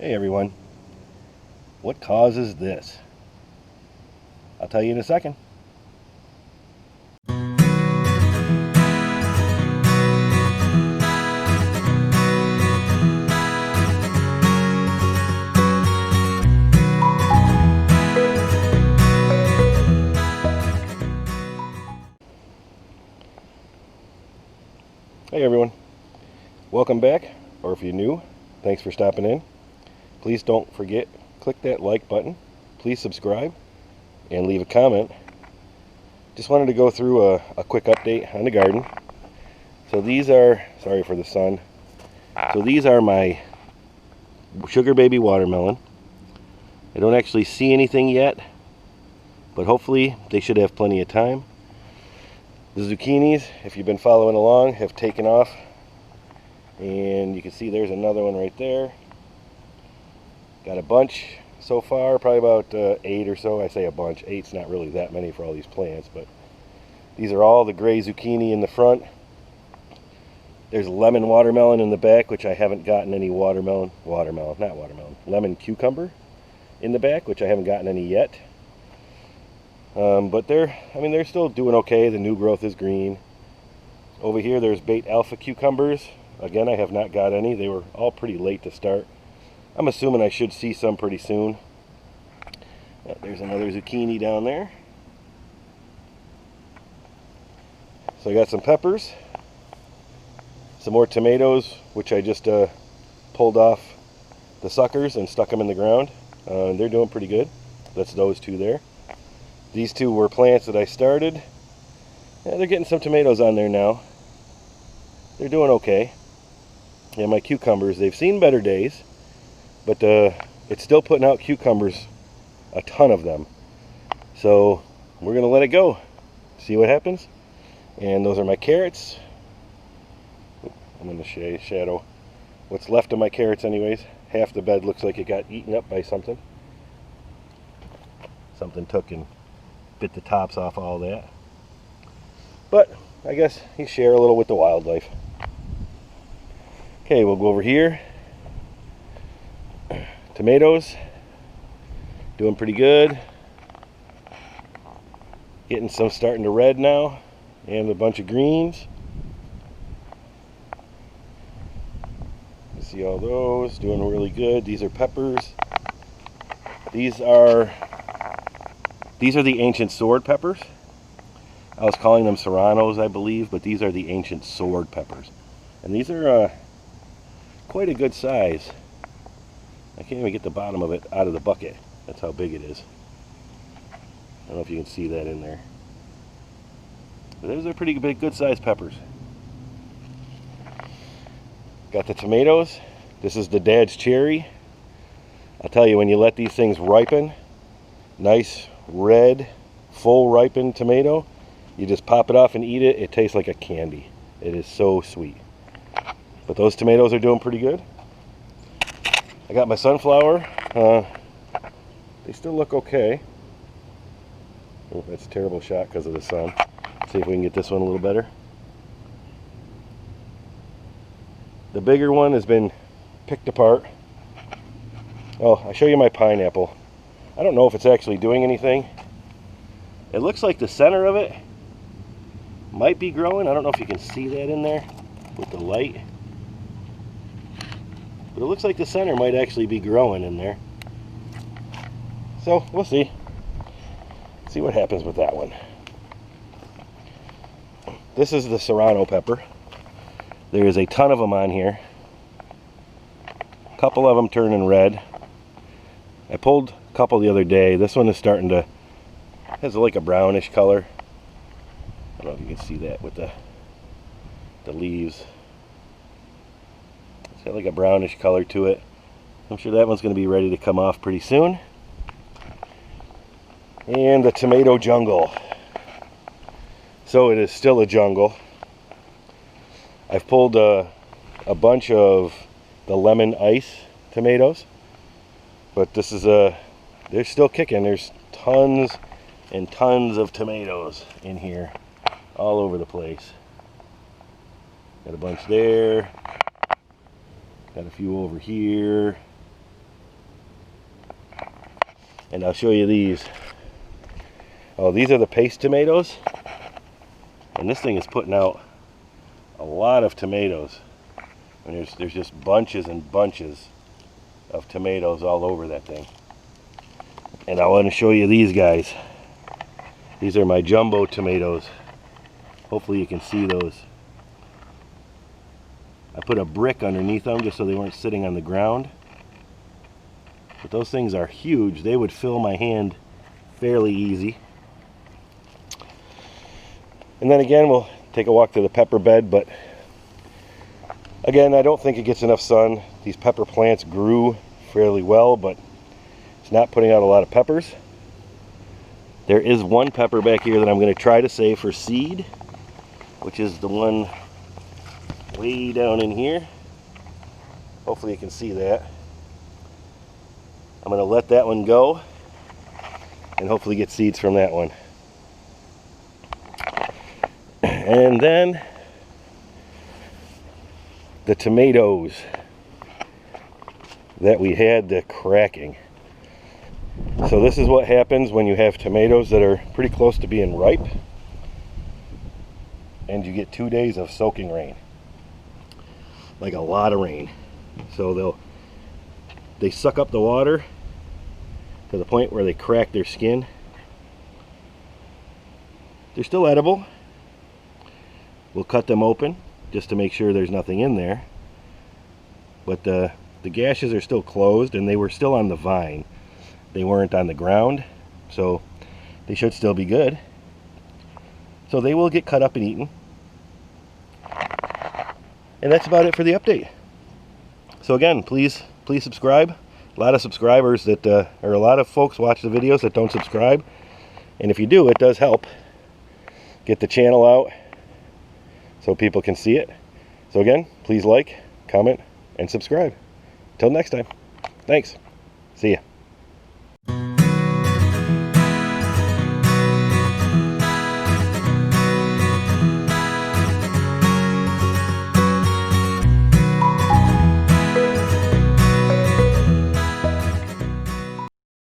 Hey everyone, what causes this? I'll tell you in a second. Hey everyone, welcome back, or if you're new, thanks for stopping in. Please don't forget, click that like button, please subscribe, and leave a comment. Just wanted to go through a quick update on the garden. So these are, sorry for the sun, so these are my sugar baby watermelon. I don't actually see anything yet, but hopefully they should have plenty of time. The zucchinis, if you've been following along, have taken off, and you can see there's another one right there. Got a bunch so far, probably about 8 or so. I say a bunch, 8's not really that many for all these plants, but these are all the gray zucchini in the front. There's lemon watermelon in the back, which I haven't gotten any lemon cucumber in the back, which I haven't gotten any yet. But they're still doing okay. The new growth is green. Over here there's Bait Alpha cucumbers. Again, I have not got any. They were all pretty late to start. I'm assuming I should see some pretty soon. There's another zucchini down there. So I got some peppers, some more tomatoes, which I just pulled off the suckers and stuck them in the ground. They're doing pretty good. That's those two there. These two were plants that I started. Yeah, they're getting some tomatoes on there now. They're doing okay. And my cucumbers, they've seen better days, but it's still putting out cucumbers, a ton of them. So we're going to let it go, see what happens. And those are my carrots. I'm in the shadow. What's left of my carrots anyways. Half the bed looks like it got eaten up by something. Something took and bit the tops off all that. But I guess you share a little with the wildlife. Okay, we'll go over here. Tomatoes, doing pretty good. Getting some starting to red now, and a bunch of greens. You see all those doing really good. These are peppers. These are the ancient sword peppers. I was calling them serranos, I believe, but these are the ancient sword peppers. And these are quite a good size. I can't even get the bottom of it out of the bucket. That's how big it is. I don't know if you can see that in there. But those are pretty big, good sized peppers. Got the tomatoes. This is the Dad's Cherry. I'll tell you, when you let these things ripen, nice red, full ripened tomato, you just pop it off and eat it. It tastes like a candy. It is so sweet. But those tomatoes are doing pretty good. I got my sunflower. They still look okay. Oh, that's a terrible shot because of the sun. See if we can get this one a little better. The bigger one has been picked apart. Oh, I'll show you my pineapple. I don't know if it's actually doing anything. It looks like the center of it might be growing. I don't know if you can see that in there with the light. But it looks like the center might actually be growing in there. So we'll see. See what happens with that one. This is the serrano pepper. There is a ton of them on here. A couple of them turning red. I pulled a couple the other day. This one is starting to, has like a brownish color. I don't know if you can see that with the leaves. It's got like a brownish color to it. I'm sure that one's going to be ready to come off pretty soon. And the tomato jungle. So it is still a jungle. I've pulled a bunch of the lemon ice tomatoes, but this is they're still kicking. There's tons and tons of tomatoes in here, all over the place. Got a bunch there. Got a few over here. And I'll show you these. Oh, these are the paste tomatoes. And this thing is putting out a lot of tomatoes. And there's just bunches and bunches of tomatoes all over that thing. And I want to show you these guys. These are my jumbo tomatoes. Hopefully you can see those. I put a brick underneath them just so they weren't sitting on the ground. But those things are huge. They would fill my hand fairly easy. And then again, we'll take a walk to the pepper bed, but again, I don't think it gets enough sun. These pepper plants grew fairly well, but it's not putting out a lot of peppers. There is one pepper back here that I'm going to try to save for seed, which is the one way down in here. Hopefully you can see that. I'm going to let that one go and hopefully get seeds from that one. And then the tomatoes that we had the cracking. So this is what happens when you have tomatoes that are pretty close to being ripe and you get 2 days of soaking rain, like a lot of rain. So they suck up the water to the point where they crack their skin. They're still edible. We'll cut them open just to make sure there's nothing in there, but the gashes are still closed and they were still on the vine. They weren't on the ground, so they should still be good. So they will get cut up and eaten. And that's about it for the update. So again, please subscribe. A lot of subscribers that, or a lot of folks watch the videos that don't subscribe. And if you do, it does help get the channel out so people can see it. So again, please like, comment, and subscribe. Till next time. Thanks. See ya.